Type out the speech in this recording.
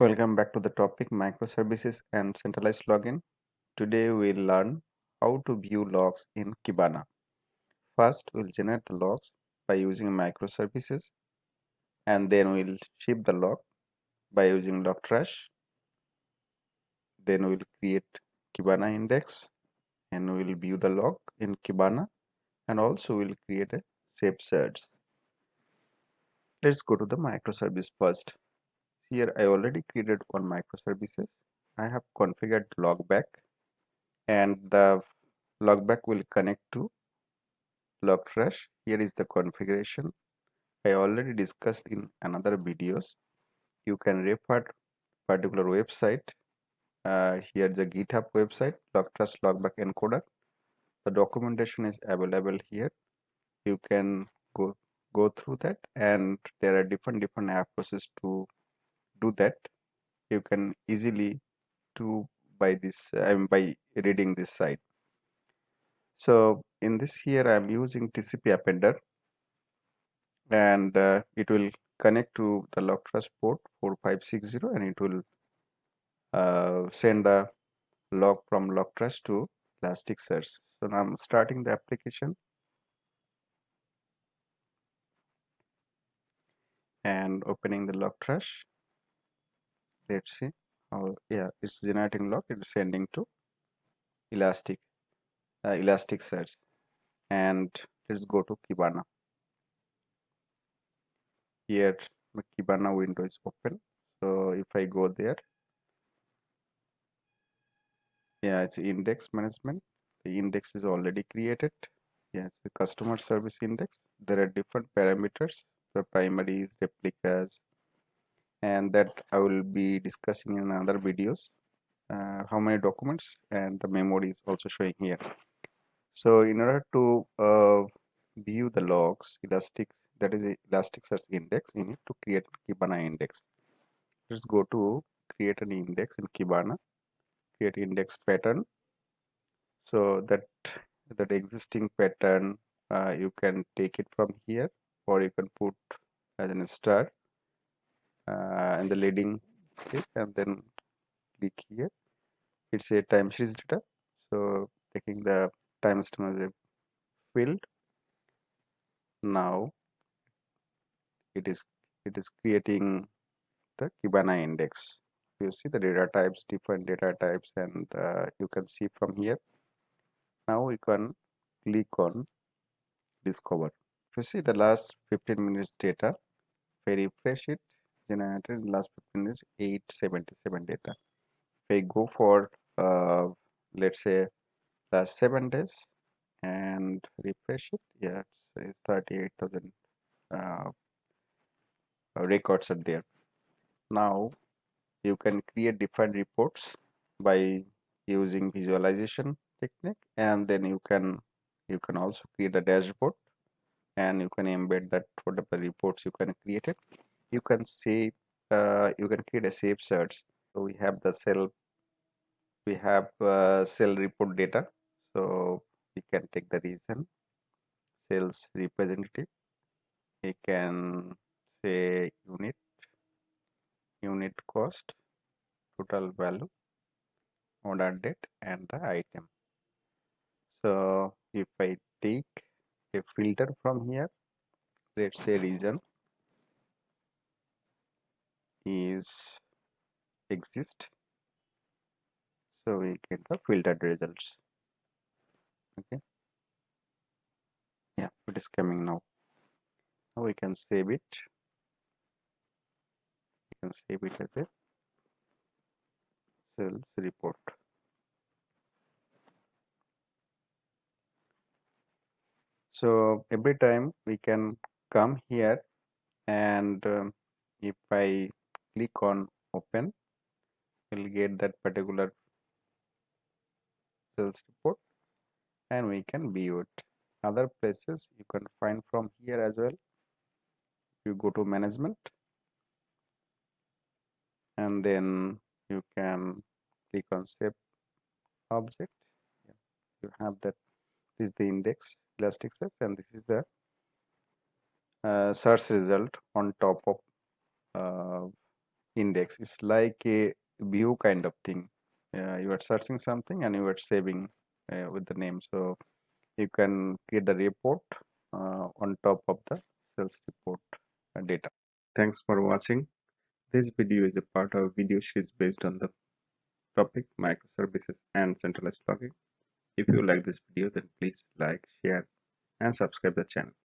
Welcome back to the topic Microservices and Centralized Logging. Today we'll learn how to view logs in Kibana. First, we'll generate the logs by using microservices, and then we'll ship the log by using log trash. Then we'll create Kibana index and we'll view the log in Kibana, and also we'll create a shape search. Let's go to the microservice first. Here I already created one microservices. I have configured logback, and the logback will connect to log trash. Here is the configuration. I already discussed in another videos. You can refer to particular website. Here the GitHub website, log trash logback encoder. The documentation is available here. You can go through that, and there are different approaches to do that. You can easily do by this by reading this site. So in this here I am using TCP appender, and it will connect to the log trash port 4560, and it will send the log from log trash to Elasticsearch. So now I'm starting the application and opening the log trash. Let's see. Oh yeah, it's generating log. It's sending to Elasticsearch, and let's go to Kibana. Here the Kibana window is open. So if I go there, yeah, it's index management. The index is already created. Yes, the customer service index. There are different parameters, the primaries, replicas, and that I will be discussing in other videos. How many documents, and the memory is also showing here. So in order to view the logs, that is Elasticsearch index, you need to create Kibana index. Let's go to create an index in Kibana, create index pattern. So that existing pattern, you can take it from here, or you can put as an star in the leading page, and then click here. It's a time series data, so taking the timestamp as a field. Now it is creating the Kibana index. You see the data types, different data types, and you can see from here. Now we can click on discover. You see the last 15 minutes data. If I refresh it, generated in last 15 minutes 877 data. If I go for let's say last 7 days and refresh it, yeah, it's 38,000 uh, records are there. Now you can create different reports by using visualization technique, and then you can also create a dashboard, and you can embed that whatever reports you can create it. You can save, you can create a save search. So we have cell report data. So we can take the reason, sales representative. We can say unit cost, total value, order date, and the item. So if I take a filter from here, let's say reason is exist, so we get the filtered results. Okay, yeah, it is coming now. Now we can save it. We can save it as a sales report. So every time we can come here, and if I click on open, we'll get that particular sales report, and we can view it. Other places you can find from here as well. You go to management, and then you can click on save object. Yeah, you have that. This is the index Elasticsearch, and this is the search result on top of index. It's like a view kind of thing. You are searching something and you are saving with the name. So you can get the report on top of the sales report data. Thanks for watching. This video is a part of a video series based on the topic microservices and centralized logging. If you like this video, then please like, share, and subscribe the channel.